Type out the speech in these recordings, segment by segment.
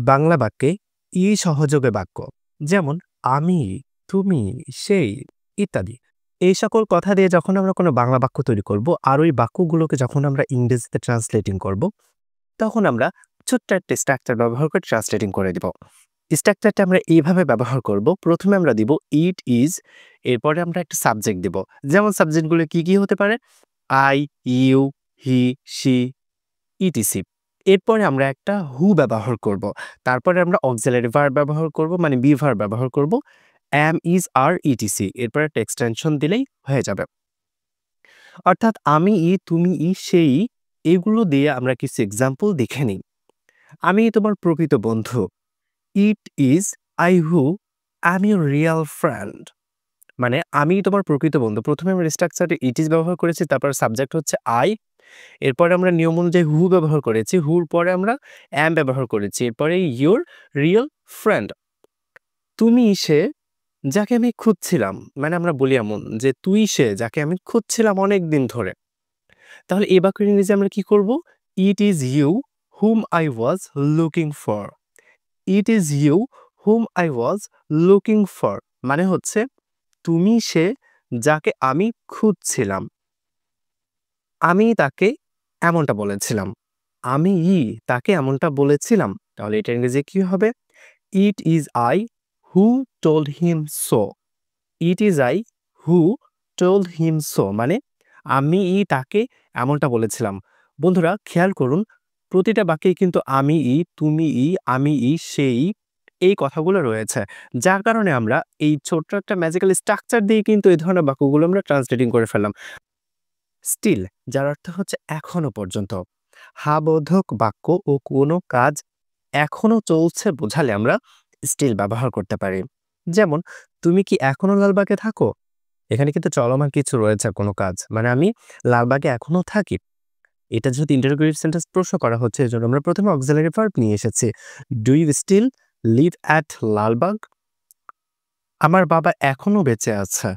বাংলা বাক্যে ই সহযোগে বাক্য যেমন আমি, তুমি, সেই ইত্যাদি। এই সকল কথা দিয়ে যখন আমরা কোনো বাংলা বাক্য তৈরি করব আর ওই বাক্যগুলোকে যখন আমরা ইংরেজিতে ট্রান্সলেটিং করব, তখন আমরা ছোট্ট একটা স্ট্রাকচার ব্যবহার করে ট্রান্সলেটিং করে দিব। স্ট্রাকচারটা আমরা এইভাবে ব্যবহার করব। প্রথমে আমরা দিব ইট ইজ, এরপরে আমরা একটা সাবজেক্ট দিব। যেমন সাবজেক্টগুলো কি কি হতে পারে? I, you, he, she, etc. এরপরে আমরা একটা হু ব্যবহার করব। তারপরে আমরা অক্সিলারি ভার্ব ব্যবহার করব, মানে বি ভার্ব ব্যবহার করব। অ্যাম, ইজ, আর, ইটিসি। এরপরে একটা এক্সটেনশন দিলেই হয়ে যাবে। অর্থাৎ আমি, ই, তুমি, ই, সেই, এগুলো দিয়ে আমরা কিছু এক্সাম্পল দেখে নিই। আমি তোমার প্রকৃত বন্ধু। It is I who am your Real friend. মানে আমি তোমার প্রকৃত বন্ধু। প্রথমে আমরা স্ট্রাকচারে ইট ইজ ব্যবহার করেছি, তারপর সাবজেক্ট হচ্ছে আই। এরপরে আমরা নিয়ম অনুযায়ী হু ব্যবহার করেছি, হুর পরে আমরা অ্যাম ব্যবহার করেছি, এরপরে ইউর রিয়েল ফ্রেন্ড। তুমি সে যাকে আমি খুঁজছিলাম, মানে আমরা বলি এমন যে তুই সে যাকে আমি খুঁজছিলাম অনেক দিন ধরে। তাহলে এই বাক্যের ইংরেজি আমরা কি করব? It is you whom I was looking for. It is you whom I was looking for মানে হচ্ছে তুমি সে যাকে আমি খুঁজছিলাম। আমি তাকে এমনটা বলেছিলাম। আমি তাকে এমনটা বলেছিলাম। তাহলে এটা ইংরেজি কি হবে? It is I who told him so. It is I who told him so মানে আমি তাকে এমনটা বলেছিলাম। বন্ধুরা খেয়াল করুন, প্রতিটা বাক্যেই কিন্তু আমি, তুমি, আমি, সেই, এই কথাগুলো রয়েছে। যার কারণে আমরা এই ছোট্ট একটা ম্যাজিক্যাল স্ট্রাকচার দিয়ে কিন্তু এই ধরনের বাক্যগুলো আমরা ট্রান্সলেটিং করে ফেললাম। স্টিল, যার অর্থ হচ্ছে এখনো পর্যন্ত। হাবোধক বাক্য ও কোনো কাজ এখনো চলছে বোঝালে আমরা স্টিল ব্যবহার করতে পারি। যেমন, তুমি কি এখনো লালবাগে থাকো? এখানে কিন্তু চলমান কিছু রয়েছে কোনো কাজ, মানে আমি লালবাগে এখনো থাকি। এটা যেহেতু ইন্টারোগেটিভ সেন্টেন্স প্রশ্ন করা হচ্ছে, এজন্য আমরা প্রথমে অক্সিলারি ভার্ব নিয়ে এসেছি। Do you still live at Lalbagh? আমার বাবা এখনো বেঁচে আছে।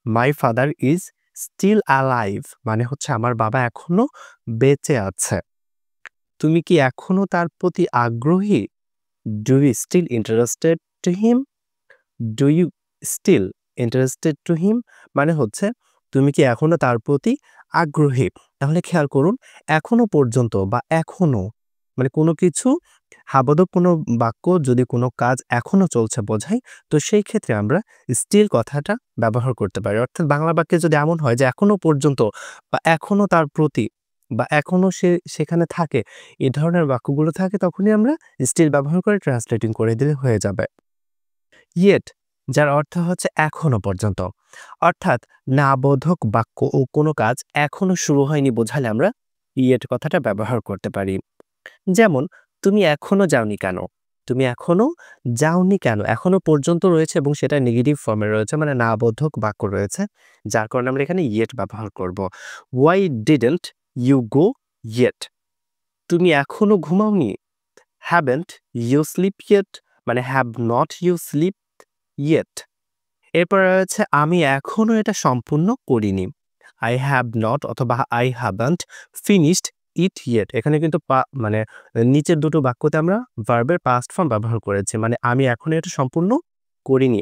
My father is still alive মানে হচ্ছে আমার বাবা এখনো বেঁচে আছে। তুমি কি এখনো তার প্রতি আগ্রহী? Do you still interested to him? Do you still interested to him মানে হচ্ছে তুমি কি এখনো তার প্রতি আগ্রহী। তাহলে খেয়াল করুন, এখনো পর্যন্ত বা এখনো মানে কোনো কিছু হাবোধক কোনো বাক্য যদি কোনো কাজ এখনো চলছে বোঝায়, তো সেই ক্ষেত্রে আমরা স্টিল কথাটা ব্যবহার করতে পারি। অর্থাৎ বাংলা বাক্যে যদি এমন হয় যে এখনো পর্যন্ত বা এখনো তার প্রতি বা এখনো সে সেখানে থাকে, এই ধরনের বাক্যগুলো থাকে, তখনই আমরা স্টিল ব্যবহার করে ট্রান্সলেটিং করে দিলে হয়ে যাবে। ইয়েট, যার অর্থ হচ্ছে এখনো পর্যন্ত। অর্থাৎ নাবোধক বাক্য ও কোনো কাজ এখনো শুরু হয়নি বোঝালে আমরা ইয়েট কথাটা ব্যবহার করতে পারি। যেমন, তুমি এখনো যাওনি কেন? তুমি এখনো যাওনি কেন? এখনো পর্যন্ত রয়েছে এবং সেটা নেগেটিভ ফর্মে রয়েছে, মানে নাবোধক বাক্য রয়েছে, যার কারণে আমরা এখানে ইয়েট ব্যবহার করব। Why didn't you go yet? তুমি এখনো ঘুমাওনি? হ্যাভেন্ট ইউ স্লিপ ইয়েট মানে have not you sleep yet. এরপর রয়েছে আমি এখনো এটা সম্পূর্ণ করিনি। আই হ্যাভ নট অথবা I haven't finished it yet. এখানে কিন্তু মানে নিচের দুটো বাক্যতে আমরা ভার্বের পাস্ট ফর্ম ব্যবহার করেছি, মানে আমি এখনো এটা সম্পূর্ণ করিনি।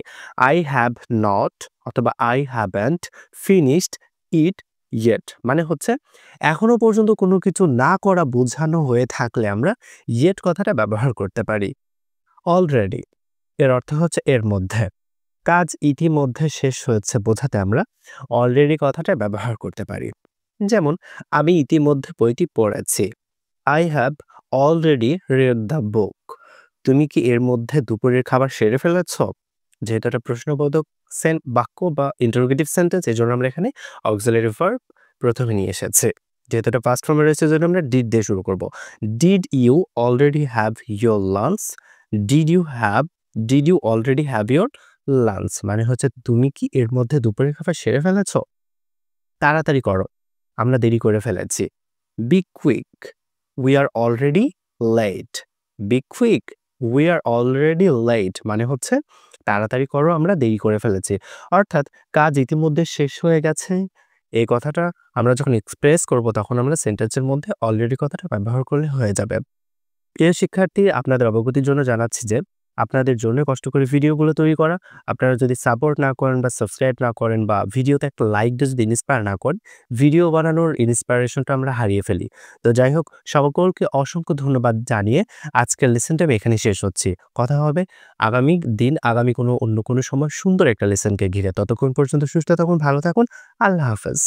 আই হ্যাভ নট অথবা I haven't finished it yet মানে হচ্ছে এখনো পর্যন্ত কোনো কিছু না করা বোঝানো হয়ে থাকলে আমরা ইয়েট কথাটা ব্যবহার করতে পারি। অলরেডি, এর অর্থ হচ্ছে এর মধ্যে। কাজ ইতিমধ্যে শেষ হয়েছে বোঝাতে আমরা অলরেডি কথাটা ব্যবহার করতে পারি। যেমন, আমি ইতিমধ্যে বইটি পড়েছি। I have already red the book. তুমি কি এর মধ্যে দুপুরের খাবার সেরে ফেলেছ? যেহেতু এটা প্রশ্নবোধক বাক্য বা ইন্টারোগেটিভ সেন্টেন্স, এই জন্য আমরা এখানে অক্সিলারি ভার্ব প্রথমে নিয়ে এসেছি। যেহেতু এটা পাস্ট ফর্মে রয়েছে, এই জন্য আমরা ডিড দিয়ে শুরু করব। Did you already have your lunch? Did you already have your lunch মানে হচ্ছে তুমি কি এর মধ্যে দুপুরের খাবার সেরে ফেলেছ? তাড়াতাড়ি করো, আমরা দেরি করে ফেলেছি। Be quick, we are already late. Be quick, we are already late মানে হচ্ছে তাড়াতাড়ি করো, আমরা দেরি করে ফেলেছি। অর্থাৎ কাজ ইতিমধ্যে শেষ হয়ে গেছে, এই কথাটা আমরা যখন এক্সপ্রেস করব তখন আমরা সেন্টেন্সের মধ্যে অলরেডি কথাটা ব্যবহার করলে হয়ে যাবে। প্রিয় শিক্ষার্থী, আপনাদের অবগতির জন্য জানাচ্ছি যে আপনাদের জন্য কষ্ট করে ভিডিওগুলো তৈরি করা। আপনারা যদি সাপোর্ট না করেন বা সাবস্ক্রাইব না করেন বা ভিডিওতে একটা লাইক দিয়ে যদি ইন্সপায়ার না করেন, ভিডিও বানানোর ইন্সপিরেশনটা আমরা হারিয়ে ফেলি। তো যাই হোক, সকলকে অসংখ্য ধন্যবাদ জানিয়ে আজকের লেসনটা আমি এখানেই শেষ হচ্ছি। কথা হবে আগামী দিন, আগামী অন্য কোনো সময় সুন্দর একটা লেসনকে ঘিরে। ততক্ষণ পর্যন্ত সুস্থ থাকুন, ভালো থাকুন। আল্লাহ হাফেজ।